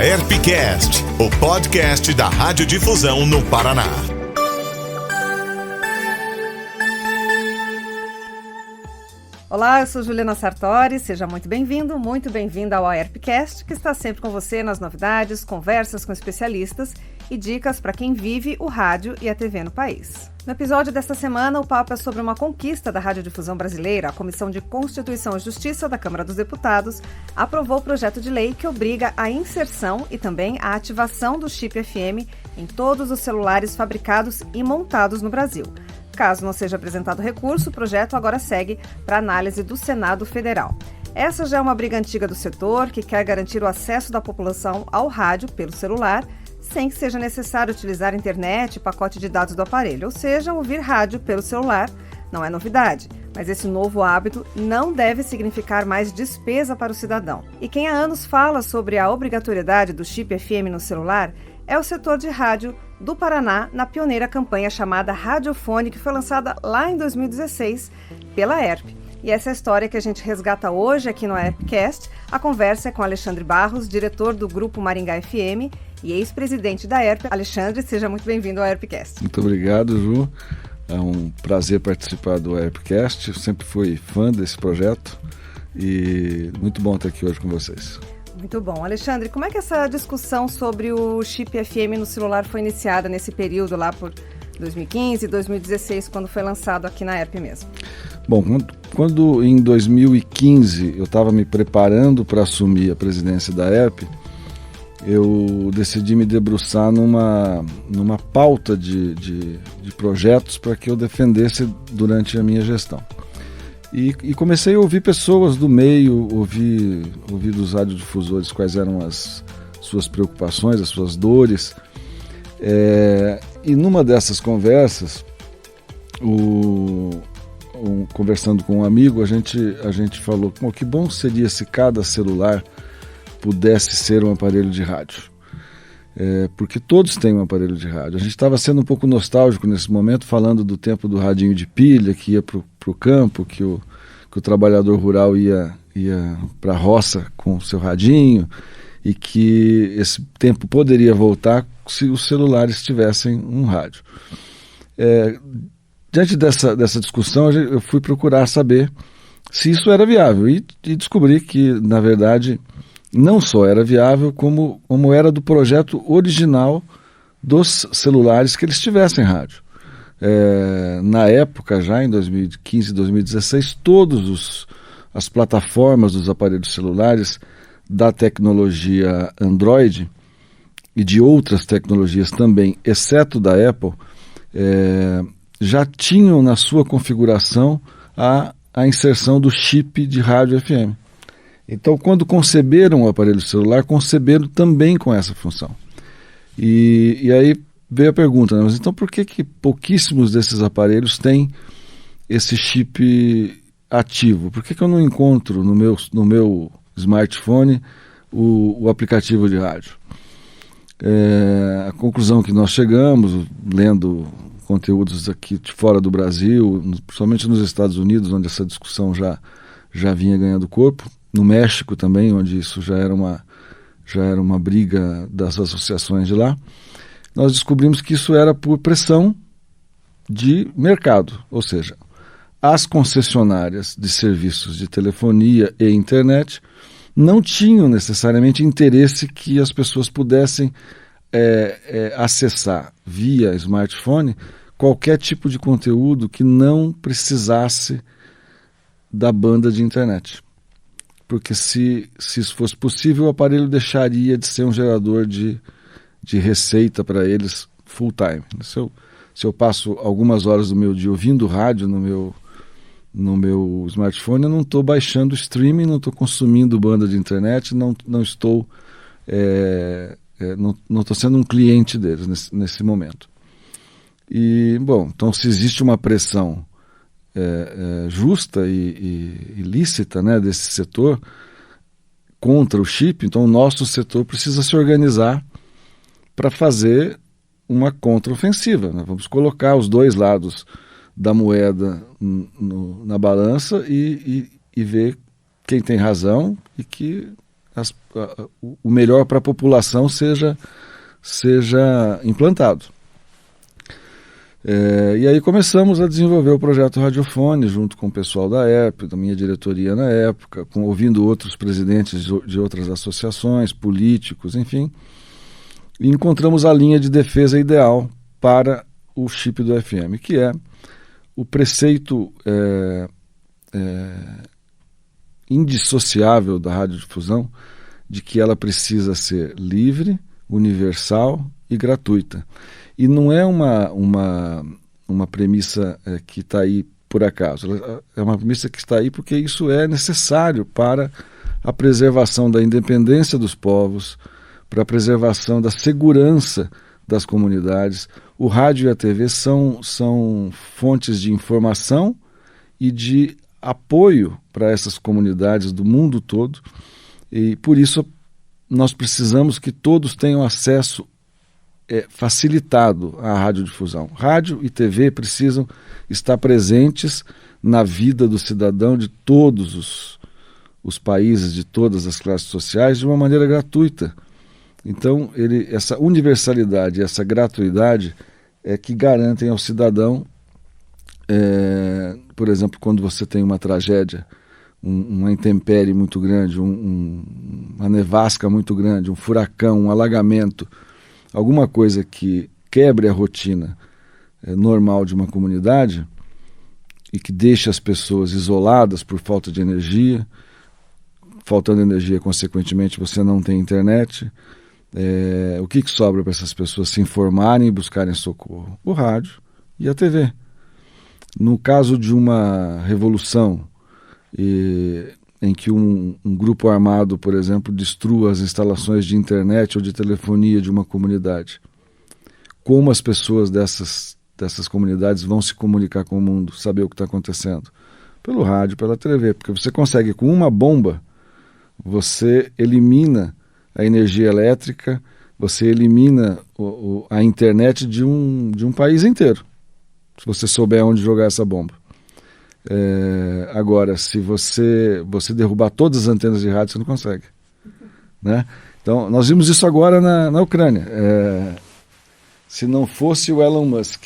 AERPcast, o podcast da Radiodifusão no Paraná. Olá, eu sou Juliana Sartori, seja muito bem-vindo, muito bem-vinda ao AERPcast, que está sempre com você nas novidades, conversas com especialistas e dicas para quem vive o rádio e a TV no país. No episódio desta semana, o papo é sobre uma conquista da radiodifusão brasileira. A Comissão de Constituição e Justiça da Câmara dos Deputados aprovou o projeto de lei que obriga a inserção e também a ativação do chip FM em todos os celulares fabricados e montados no Brasil. Caso não seja apresentado recurso, o projeto agora segue para análise do Senado Federal. Essa já é uma briga antiga do setor, que quer garantir o acesso da população ao rádio pelo celular, sem que seja necessário utilizar internet e pacote de dados do aparelho, ou seja, ouvir rádio pelo celular não é novidade, mas esse novo hábito não deve significar mais despesa para o cidadão. E quem há anos fala sobre a obrigatoriedade do chip FM no celular é o setor de rádio do Paraná, na pioneira campanha chamada Radiofone, que foi lançada lá em 2016 pela AERP. E essa é a história que a gente resgata hoje aqui no AERPcast. A conversa é com Alexandre Barros, diretor do Grupo Maringá FM e ex-presidente da AERP. Alexandre, seja muito bem-vindo ao AERPcast. Muito obrigado, Ju. É um prazer participar do AERPcast. Eu sempre fui fã desse projeto e muito bom estar aqui hoje com vocês. Muito bom. Alexandre, como é que essa discussão sobre o chip FM no celular foi iniciada nesse período lá por 2015 e 2016, quando foi lançado aqui na AERP mesmo? Bom, quando em 2015 eu estava me preparando para assumir a presidência da AERP, eu decidi me debruçar numa pauta de projetos para que eu defendesse durante a minha gestão. E comecei a ouvir pessoas do meio, ouvir dos radiodifusores quais eram as suas preocupações, as suas dores. E numa dessas conversas, conversando com um amigo, a gente falou que bom seria se cada celular pudesse ser um aparelho de rádio. Porque todos têm um aparelho de rádio. A gente estava sendo um pouco nostálgico nesse momento, falando do tempo do radinho de pilha, que ia para o campo, que o trabalhador rural ia para a roça com o seu radinho, e que esse tempo poderia voltar se os celulares tivessem um rádio. Diante dessa discussão, eu fui procurar saber se isso era viável e descobri que, na verdade, não só era viável, como era do projeto original dos celulares que eles tivessem rádio. Na época, já em 2015 e 2016, todas as plataformas dos aparelhos celulares da tecnologia Android e de outras tecnologias também, exceto da Apple, já tinham na sua configuração a inserção do chip de rádio FM. Então, quando conceberam o aparelho celular, conceberam também com essa função. E aí veio a pergunta, né? Mas então por que pouquíssimos desses aparelhos têm esse chip ativo? Por que eu não encontro no meu smartphone o aplicativo de rádio? A conclusão que nós chegamos, lendo conteúdos aqui de fora do Brasil, principalmente nos Estados Unidos, onde essa discussão já vinha ganhando corpo, no México também, onde isso já era uma briga das associações de lá, nós descobrimos que isso era por pressão de mercado, ou seja, as concessionárias de serviços de telefonia e internet não tinham necessariamente interesse que as pessoas pudessem acessar via smartphone qualquer tipo de conteúdo que não precisasse da banda de internet. Porque se isso fosse possível, o aparelho deixaria de ser um gerador de receita para eles full time. Se eu passo algumas horas do meu dia ouvindo rádio no meu smartphone, eu não estou baixando streaming, não estou consumindo banda de internet, não estou sendo um cliente deles nesse momento. E, bom, então se existe uma pressão justa e lícita, né, desse setor contra o chip, então o nosso setor precisa se organizar para fazer uma contraofensiva, né? Vamos colocar os dois lados da moeda na balança e ver quem tem razão e que o melhor para a população seja implantado. E aí começamos a desenvolver o projeto Radiofone, junto com o pessoal da ERP, da minha diretoria na época, ouvindo outros presidentes de outras associações, políticos, enfim. E encontramos a linha de defesa ideal para o chip do FM, que é o preceito indissociável da radiodifusão, de que ela precisa ser livre, universal e gratuita. E não é uma premissa que está aí por acaso. É uma premissa que está aí porque isso é necessário para a preservação da independência dos povos, para a preservação da segurança das comunidades. O rádio e a TV são fontes de informação e de apoio para essas comunidades do mundo todo. E por isso nós precisamos que todos tenham acesso facilitado à radiodifusão. Rádio e TV precisam estar presentes na vida do cidadão de todos os países, de todas as classes sociais, de uma maneira gratuita. Então, essa universalidade, essa gratuidade é que garantem ao cidadão, por exemplo, quando você tem uma tragédia, uma intempérie muito grande, uma nevasca muito grande, um furacão, um alagamento, alguma coisa que quebre a rotina normal de uma comunidade e que deixe as pessoas isoladas por falta de energia, faltando energia, consequentemente, você não tem internet. O que sobra para essas pessoas se informarem e buscarem socorro? O rádio e a TV. No caso de uma revolução em que um grupo armado, por exemplo, destrua as instalações de internet ou de telefonia de uma comunidade, como as pessoas dessas comunidades vão se comunicar com o mundo, saber o que está acontecendo? Pelo rádio, pela TV, porque você consegue, com uma bomba, você elimina a energia elétrica, você elimina a internet de um país inteiro, se você souber onde jogar essa bomba. Agora, se você derrubar todas as antenas de rádio, você não consegue, né? Então, nós vimos isso agora na Ucrânia. Se não fosse o Elon Musk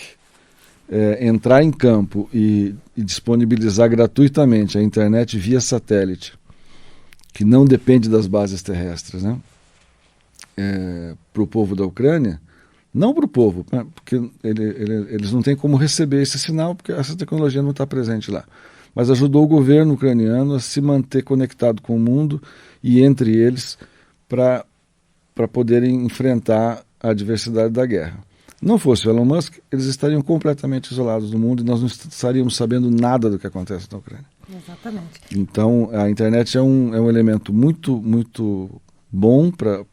entrar em campo e disponibilizar gratuitamente a internet via satélite, que não depende das bases terrestres, né? Para o povo da Ucrânia, não para o povo, porque eles não têm como receber esse sinal, porque essa tecnologia não está presente lá. Mas ajudou o governo ucraniano a se manter conectado com o mundo e entre eles para poderem enfrentar a adversidade da guerra. Não fosse o Elon Musk, eles estariam completamente isolados do mundo e nós não estaríamos sabendo nada do que acontece na Ucrânia. Exatamente. Então, a internet é um elemento muito, muito bom para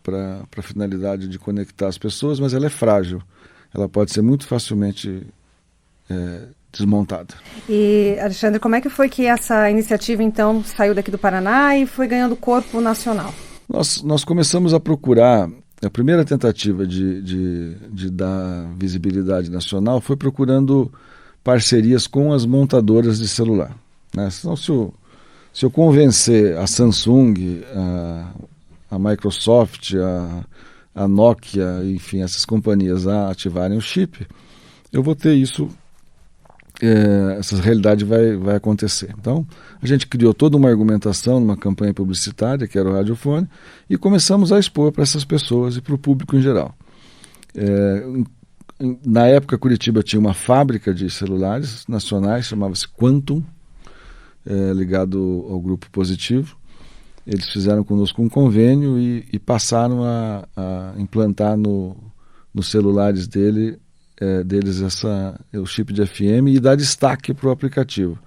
a finalidade de conectar as pessoas, mas ela é frágil. Ela pode ser muito facilmente desmontada. E, Alexandre, como é que foi que essa iniciativa, então, saiu daqui do Paraná e foi ganhando corpo nacional? Nós começamos a procurar, a primeira tentativa de dar visibilidade nacional foi procurando parcerias com as montadoras de celular, né? Então, se eu convencer a Samsung, a Microsoft, a Nokia, enfim, essas companhias a ativarem o chip, eu vou ter isso, essa realidade vai acontecer. Então, a gente criou toda uma argumentação numa campanha publicitária, que era o Radiofone, e começamos a expor para essas pessoas e para o público em geral. Na época, Curitiba tinha uma fábrica de celulares nacionais, chamava-se Quantum, ligado ao Grupo Positivo. Eles fizeram conosco um convênio e passaram a implantar nos celulares deles o chip de FM e dar destaque para o aplicativo.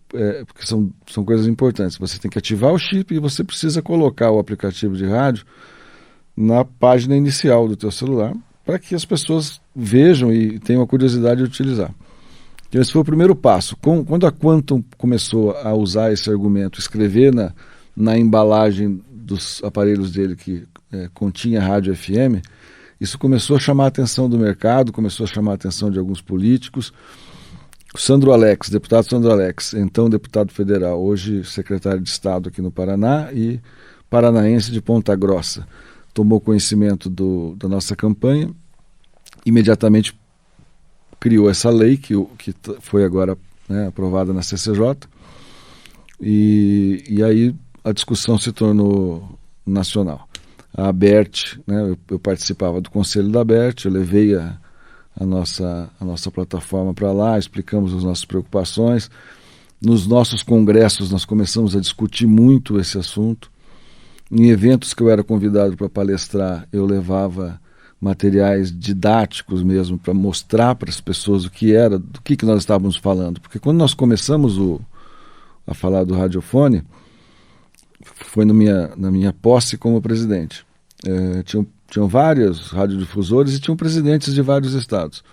Porque são coisas importantes. Você tem que ativar o chip e você precisa colocar o aplicativo de rádio na página inicial do teu celular para que as pessoas vejam e tenham a curiosidade de utilizar. Então esse foi o primeiro passo. Quando a Quantum começou a usar esse argumento, escrever na embalagem dos aparelhos dele que continha rádio FM, isso começou a chamar a atenção do mercado, começou a chamar a atenção de alguns políticos. O Sandro Alex, deputado Sandro Alex, então deputado federal, hoje secretário de Estado aqui no Paraná e paranaense de Ponta Grossa tomou conhecimento da nossa campanha, imediatamente criou essa lei que foi agora, né, aprovada na CCJ, e aí a discussão se tornou nacional. A ABERT, né, eu participava do conselho da ABERT, eu levei a nossa plataforma para lá, explicamos as nossas preocupações. Nos nossos congressos nós começamos a discutir muito esse assunto. Em eventos que eu era convidado para palestrar, eu levava materiais didáticos mesmo para mostrar para as pessoas do que nós estávamos falando. Porque quando nós começamos a falar do radiofone, foi na minha posse como presidente. Tinham vários radiodifusores e tinham presidentes de vários estados.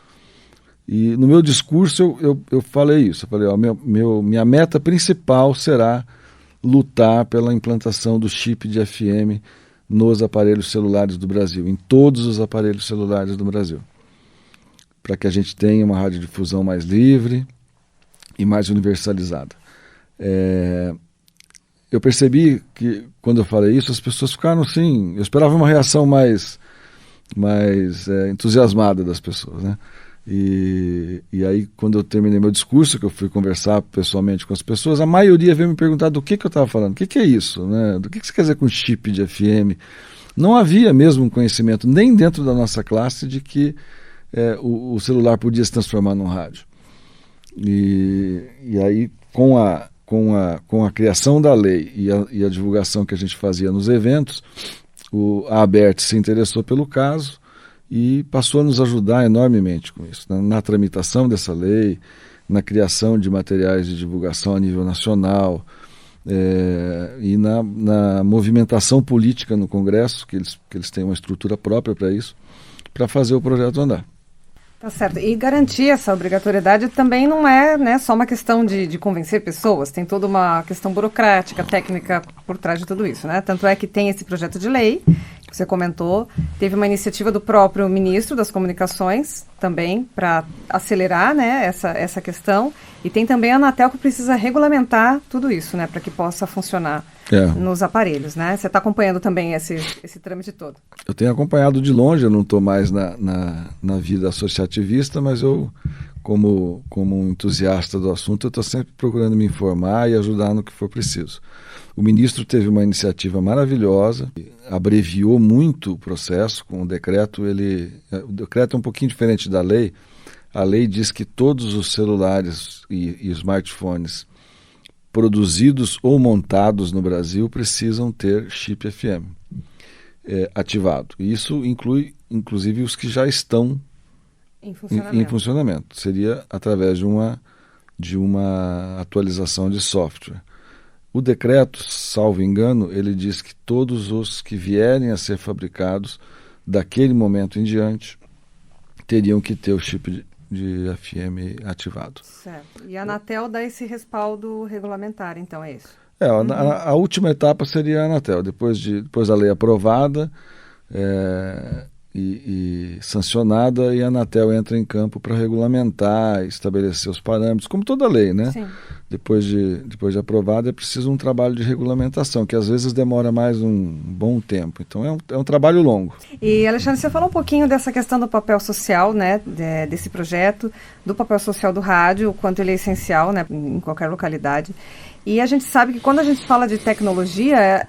E no meu discurso eu falei isso. Eu falei, minha meta principal será lutar pela implantação do chip de FM nos aparelhos celulares do Brasil, em todos os aparelhos celulares do Brasil, para que a gente tenha uma radiodifusão mais livre e mais universalizada. Eu percebi que, quando eu falei isso, as pessoas ficaram assim, eu esperava uma reação mais entusiasmada das pessoas, né? E aí, quando eu terminei meu discurso, que eu fui conversar pessoalmente com as pessoas, a maioria veio me perguntar do que eu estava falando, o que é isso, né? Do que você quer dizer com chip de FM? Não havia mesmo um conhecimento, nem dentro da nossa classe, de que o celular podia se transformar num rádio. E aí, com a criação da lei e a divulgação que a gente fazia nos eventos, a ABERT se interessou pelo caso e passou a nos ajudar enormemente com isso, na tramitação dessa lei, na criação de materiais de divulgação a nível nacional, e na movimentação política no Congresso, que eles têm uma estrutura própria para isso, para fazer o projeto andar. Tá certo. E garantir essa obrigatoriedade também não é, né, só uma questão de convencer pessoas, tem toda uma questão burocrática, técnica por trás de tudo isso, né? Tanto é que tem esse projeto de lei, que você comentou, teve uma iniciativa do próprio ministro das Comunicações também para acelerar, né, essa questão, e tem também a Anatel que precisa regulamentar tudo isso, né, para que possa funcionar nos aparelhos, né? Você está acompanhando também esse trâmite todo? Eu tenho acompanhado de longe, eu não estou mais na vida associativista, mas eu, como um entusiasta do assunto, eu estou sempre procurando me informar e ajudar no que for preciso. O ministro teve uma iniciativa maravilhosa, abreviou muito o processo com o decreto. O decreto é um pouquinho diferente da lei. A lei diz que todos os celulares e smartphones produzidos ou montados no Brasil precisam ter chip FM ativado. Isso inclui, inclusive, os que já estão em funcionamento. Seria através de uma atualização de software. O decreto, salvo engano, ele diz que todos os que vierem a ser fabricados daquele momento em diante teriam que ter o chip de FM ativado. Certo. E a Anatel dá esse respaldo regulamentar, então, é isso? A última etapa seria a Anatel, depois da lei aprovada e sancionada, e a Anatel entra em campo para regulamentar, estabelecer os parâmetros, como toda lei, né? Sim. Depois de aprovada, é preciso um trabalho de regulamentação, que às vezes demora mais um bom tempo. Então é um trabalho longo. E, Alexandre, você falou um pouquinho dessa questão do papel social, né, desse projeto, do papel social do rádio, o quanto ele é essencial, né, em qualquer localidade. E a gente sabe que quando a gente fala de tecnologia,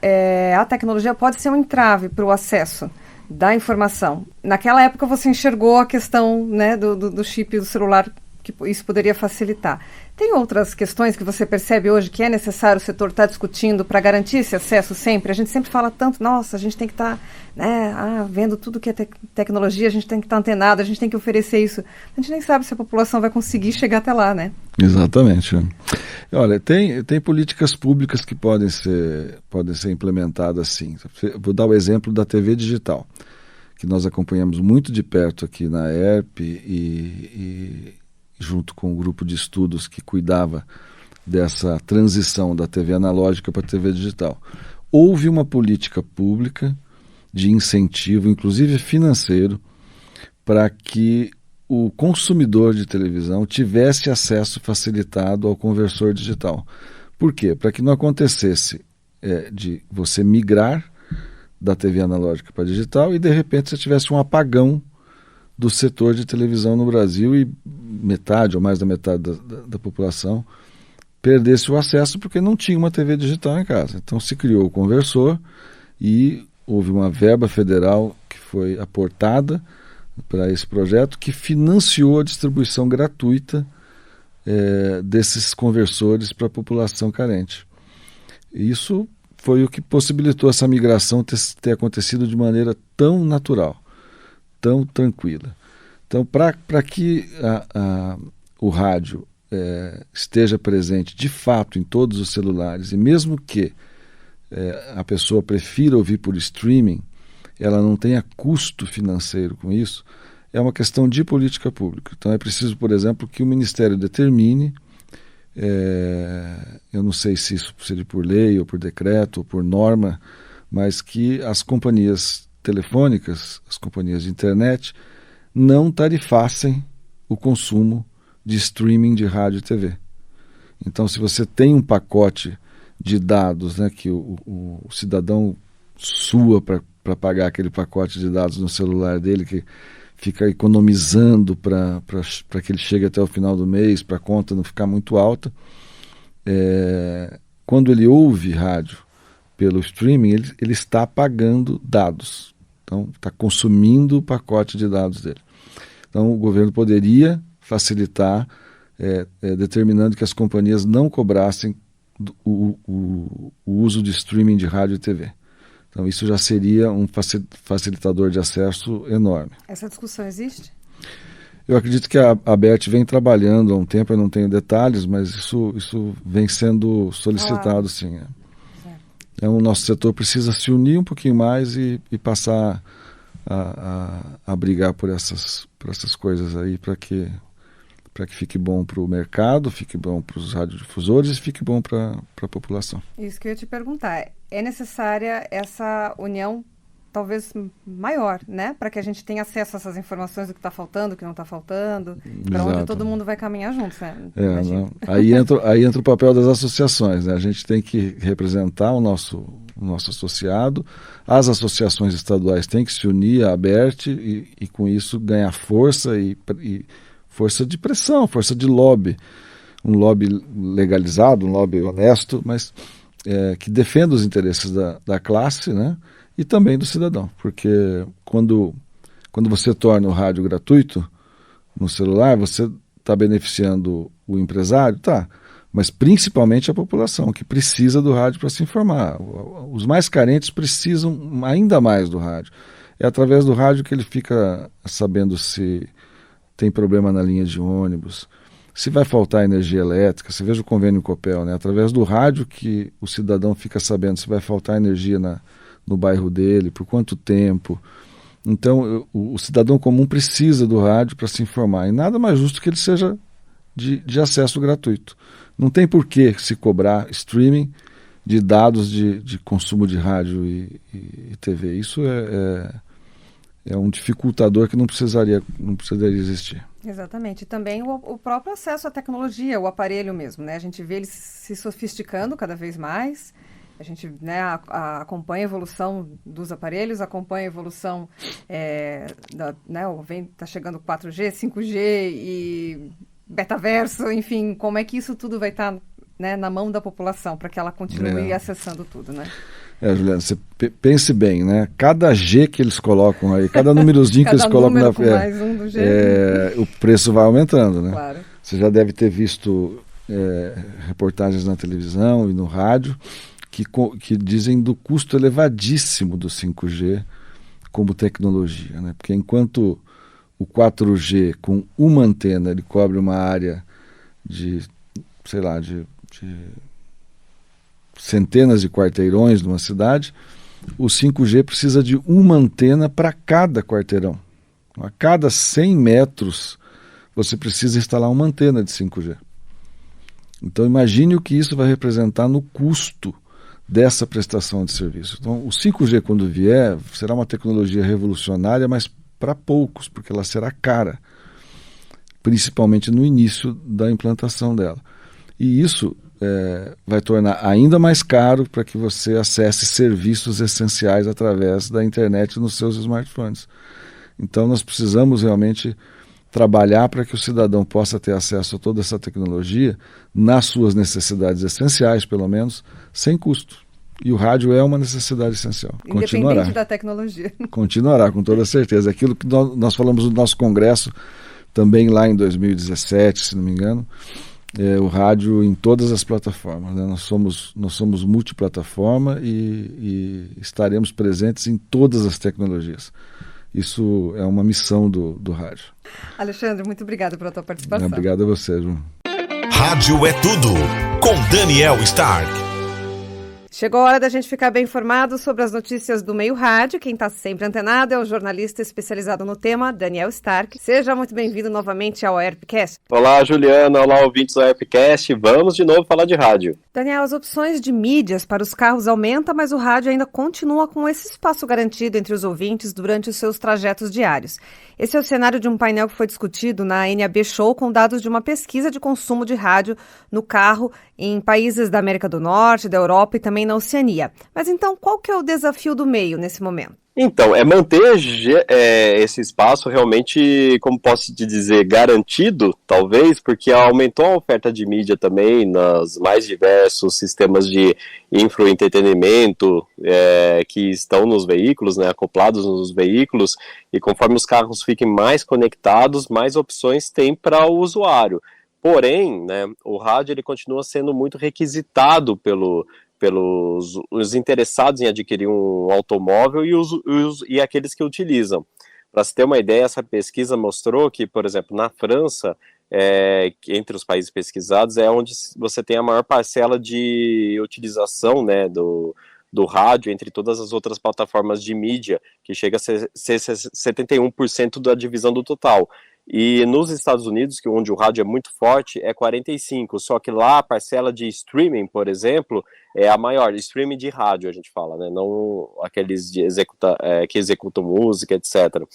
a tecnologia pode ser um entrave para o acesso da informação. Naquela época você enxergou a questão, né, do chip do celular, que isso poderia facilitar. Tem outras questões que você percebe hoje que é necessário o setor estar discutindo para garantir esse acesso sempre? A gente sempre fala tanto, nossa, a gente tem que estar vendo tudo que é tecnologia, a gente tem que estar antenado, a gente tem que oferecer isso. A gente nem sabe se a população vai conseguir chegar até lá, né? Exatamente. Olha, tem políticas públicas que podem ser implementadas sim. Vou dar o exemplo da TV digital, que nós acompanhamos muito de perto aqui na ERP e junto com o grupo de estudos que cuidava dessa transição da TV analógica para a TV digital. Houve uma política pública de incentivo, inclusive financeiro, para que o consumidor de televisão tivesse acesso facilitado ao conversor digital. Por quê? Para que não acontecesse de você migrar da TV analógica para digital e de repente você tivesse um apagão do setor de televisão no Brasil e metade ou mais da metade da população perdesse o acesso porque não tinha uma TV digital em casa. Então se criou o Conversor e houve uma verba federal que foi aportada para esse projeto que financiou a distribuição gratuita desses conversores para a população carente. Isso foi o que possibilitou essa migração ter acontecido de maneira tão natural, tão tranquila. Então, para que o rádio esteja presente de fato em todos os celulares, e mesmo que a pessoa prefira ouvir por streaming, ela não tenha custo financeiro com isso, é uma questão de política pública. Então é preciso, por exemplo, que o Ministério determine, eu não sei se isso seria por lei ou por decreto ou por norma, mas que as companhias telefônicas, as companhias de internet, não tarifassem o consumo de streaming de rádio e TV. Então, se você tem um pacote de dados, né, que o cidadão sua para pagar aquele pacote de dados no celular dele, que fica economizando para que ele chegue até o final do mês, para a conta não ficar muito alta, quando ele ouve rádio pelo streaming, ele está pagando dados. Então, está consumindo o pacote de dados dele. Então, o governo poderia facilitar, determinando que as companhias não cobrassem o uso de streaming de rádio e TV. Então, isso já seria um facilitador de acesso enorme. Essa discussão existe? Eu acredito que a ABERT vem trabalhando há um tempo, eu não tenho detalhes, mas isso vem sendo solicitado, sim. Então, o nosso setor precisa se unir um pouquinho mais e passar a brigar por essas coisas aí, para que fique bom para o mercado, fique bom para os radiodifusores e fique bom para a população. Isso que eu ia te perguntar. É necessária essa união talvez maior, né? Para que a gente tenha acesso a essas informações do que está faltando, do que não está faltando, para onde todo mundo vai caminhar juntos, né? Aí entra o papel das associações, né? A gente tem que representar o nosso associado, as associações estaduais têm que se unir à ABERT e com isso ganhar força e força de pressão, força de lobby, um lobby legalizado, um lobby honesto, mas que defenda os interesses da classe, né? E também do cidadão, porque quando você torna o rádio gratuito no celular, você está beneficiando o empresário, tá, mas principalmente a população, que precisa do rádio para se informar. Os mais carentes precisam ainda mais do rádio. É através do rádio que ele fica sabendo se tem problema na linha de ônibus, se vai faltar energia elétrica. Você veja o convênio Copel, né? Através do rádio que o cidadão fica sabendo se vai faltar energia no bairro dele, por quanto tempo. Então, o cidadão comum precisa do rádio para se informar. E nada mais justo que ele seja de acesso gratuito. Não tem por que se cobrar streaming de dados de consumo de rádio e TV. Isso é um dificultador que não precisaria existir. Exatamente. E também o próprio acesso à tecnologia, o aparelho mesmo, né? A gente vê ele se sofisticando cada vez mais. A gente, né, acompanha a evolução dos aparelhos, acompanha a evolução está chegando 4G, 5G e betaverso, enfim, como é que isso tudo vai estar, né, na mão da população para que ela continue acessando tudo, né? Juliana, você pense bem, né? Cada G que eles colocam aí, cada númerozinho que eles colocam mais um do G. O preço vai aumentando, né? Claro. Você já deve ter visto reportagens na televisão e no rádio que dizem do custo elevadíssimo do 5G como tecnologia, né? Porque enquanto o 4G com uma antena ele cobre uma área de centenas de quarteirões de uma cidade, o 5G precisa de uma antena para cada quarteirão. A cada 100 metros você precisa instalar uma antena de 5G. Então imagine o que isso vai representar no custo dessa prestação de serviço. Então o 5G, quando vier, será uma tecnologia revolucionária, mas para poucos, porque ela será cara, principalmente no início da implantação dela. E isso vai tornar ainda mais caro para que você acesse serviços essenciais através da internet nos seus smartphones. Então nós precisamos realmente trabalhar para que o cidadão possa ter acesso a toda essa tecnologia nas suas necessidades essenciais, pelo menos, sem custo. E o rádio é uma necessidade essencial. Independente da tecnologia. Continuará, com toda certeza. Aquilo que nós falamos no nosso congresso, também lá em 2017, se não me engano, o rádio em todas as plataformas, né? Nós somos multiplataforma e estaremos presentes em todas as tecnologias. Isso é uma missão do rádio. Alexandre, muito obrigada pela tua participação. Obrigado a você, Ju. Rádio é tudo, com Daniel Stark. Chegou a hora da gente ficar bem informado sobre as notícias do meio rádio. Quem está sempre antenado é o jornalista especializado no tema, Daniel Stark. Seja muito bem-vindo novamente ao AERPcast. Olá, Juliana. Olá, ouvintes do AERPcast. Vamos de novo falar de rádio. Daniel, as opções de mídias para os carros aumentam, mas o rádio ainda continua com esse espaço garantido entre os ouvintes durante os seus trajetos diários. Esse é o cenário de um painel que foi discutido na NAB Show com dados de uma pesquisa de consumo de rádio no carro em países da América do Norte, da Europa e também na Oceania. Mas então, qual que é o desafio do meio nesse momento? Então, é manter esse espaço realmente, como posso te dizer, garantido, talvez, porque aumentou a oferta de mídia também nos mais diversos sistemas de infoentretenimento que estão nos veículos, né, acoplados nos veículos, e conforme os carros fiquem mais conectados, mais opções tem para o usuário. Porém, né, o rádio ele continua sendo muito requisitado pelos os interessados em adquirir um automóvel e aqueles que utilizam. Para se ter uma ideia, essa pesquisa mostrou que, por exemplo, na França, entre os países pesquisados, é onde você tem a maior parcela de utilização, né, do rádio entre todas as outras plataformas de mídia, que chega a ser 71% da divisão do total. E nos Estados Unidos, onde o rádio é muito forte, é 45%, só que lá a parcela de streaming, por exemplo, é a maior, streaming de rádio a gente fala, né? Não aqueles que executam música, etc.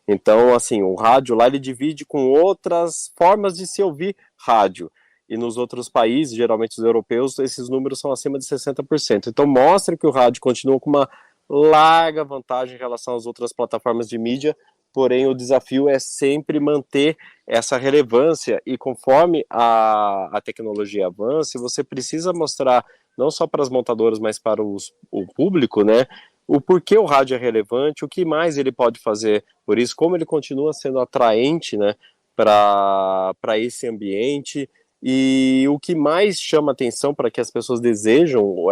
Então, assim, o rádio lá ele divide com outras formas de se ouvir rádio. E nos outros países, geralmente os europeus, esses números são acima de 60%. Então mostra que o rádio continua com uma larga vantagem em relação às outras plataformas de mídia, porém o desafio é sempre manter essa relevância e conforme a tecnologia avança, você precisa mostrar não só para as montadoras, mas para o público, né, o porquê o rádio é relevante, o que mais ele pode fazer por isso, como ele continua sendo atraente, né, para esse ambiente e o que mais chama atenção para que as pessoas desejam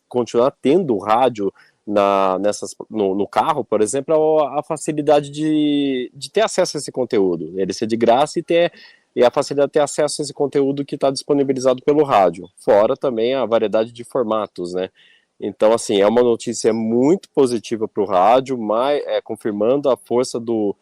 continuar tendo o rádio no carro, por exemplo, é a facilidade de ter acesso a esse conteúdo, ele ser de graça e a facilidade de ter acesso a esse conteúdo que está disponibilizado pelo rádio, fora também a variedade de formatos, né? Então, assim, é uma notícia muito positiva para o rádio, confirmando a força do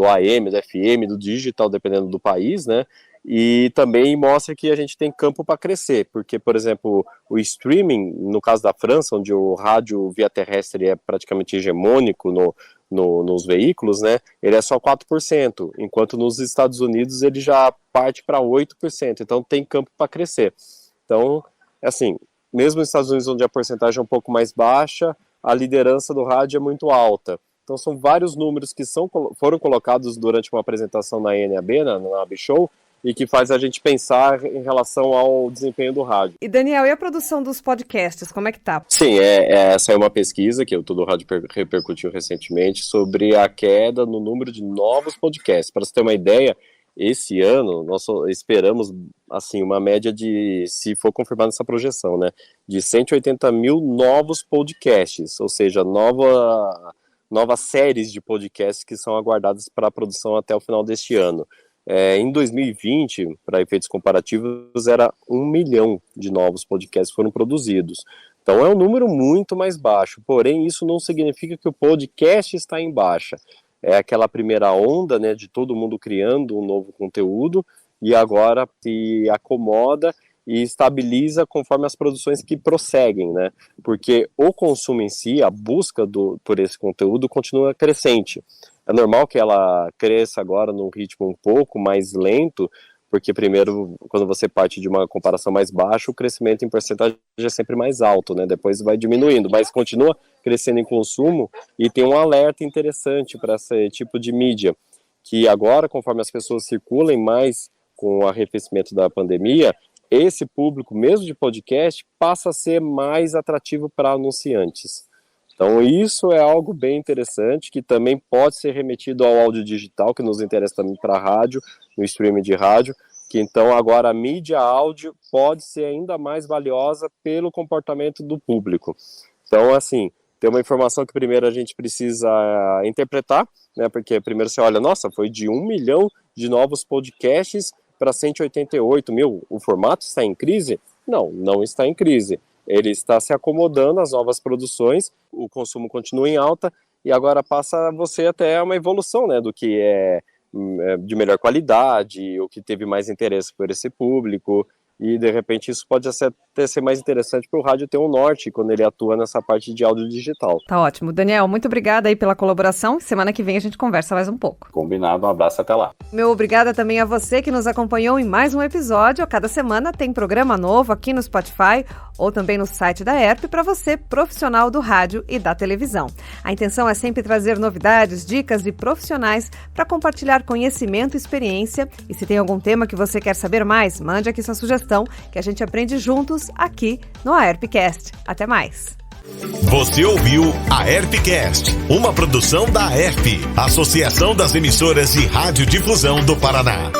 AM, do FM, do digital, dependendo do país, né? E também mostra que a gente tem campo para crescer, porque, por exemplo, o streaming, no caso da França, onde o rádio via terrestre é praticamente hegemônico nos veículos, né, ele é só 4%, enquanto nos Estados Unidos ele já parte para 8%, então tem campo para crescer. Então, assim, mesmo nos Estados Unidos, onde a porcentagem é um pouco mais baixa, a liderança do rádio é muito alta. Então são vários números que foram colocados durante uma apresentação na NAB, na NAB Show, e que faz a gente pensar em relação ao desempenho do rádio. E Daniel, e a produção dos podcasts, como é que tá? Sim, essa é uma pesquisa que o Tudo Rádio repercutiu recentemente sobre a queda no número de novos podcasts. Para você ter uma ideia, esse ano nós esperamos assim, uma média de, se for confirmada essa projeção, né, de 180 mil novos podcasts, ou seja, novas séries de podcasts que são aguardadas para a produção até o final deste ano. Em 2020, para efeitos comparativos, era 1 milhão de novos podcasts foram produzidos. Então é um número muito mais baixo, porém isso não significa que o podcast está em baixa. É aquela primeira onda, né, de todo mundo criando um novo conteúdo e agora se acomoda e estabiliza conforme as produções que prosseguem, né? Porque o consumo em si, a busca por esse conteúdo continua crescente. É normal que ela cresça agora num ritmo um pouco mais lento, porque primeiro, quando você parte de uma comparação mais baixa, o crescimento em porcentagem é sempre mais alto, né? Depois vai diminuindo, mas continua crescendo em consumo, e tem um alerta interessante para esse tipo de mídia, que agora, conforme as pessoas circulem mais com o arrefecimento da pandemia, esse público, mesmo de podcast, passa a ser mais atrativo para anunciantes. Então isso é algo bem interessante, que também pode ser remetido ao áudio digital, que nos interessa também para a rádio, no streaming de rádio, que então agora a mídia áudio pode ser ainda mais valiosa pelo comportamento do público. Então, assim, tem uma informação que primeiro a gente precisa interpretar, né, porque primeiro você olha, nossa, foi de 1 milhão de novos podcasts para 188 mil, o formato está em crise? Não, não está em crise. Ele está se acomodando às novas produções, o consumo continua em alta, e agora passa você até uma evolução, né, do que é de melhor qualidade, o que teve mais interesse por esse público, e de repente isso pode até ser mais interessante para o rádio ter um norte quando ele atua nessa parte de áudio digital. Tá ótimo. Daniel, muito obrigada aí pela colaboração. Semana que vem a gente conversa mais um pouco. Combinado, um abraço, até lá. Meu obrigada também a você que nos acompanhou em mais um episódio. A cada semana tem programa novo aqui no Spotify ou também no site da ERP para você, profissional do rádio e da televisão. A intenção é sempre trazer novidades, dicas de profissionais para compartilhar conhecimento e experiência. E se tem algum tema que você quer saber mais, mande aqui sua sugestão, que a gente aprende juntos aqui no AERPcast. Até mais! Você ouviu a AERPcast, uma produção da AERP, Associação das Emissoras de Radiodifusão do Paraná.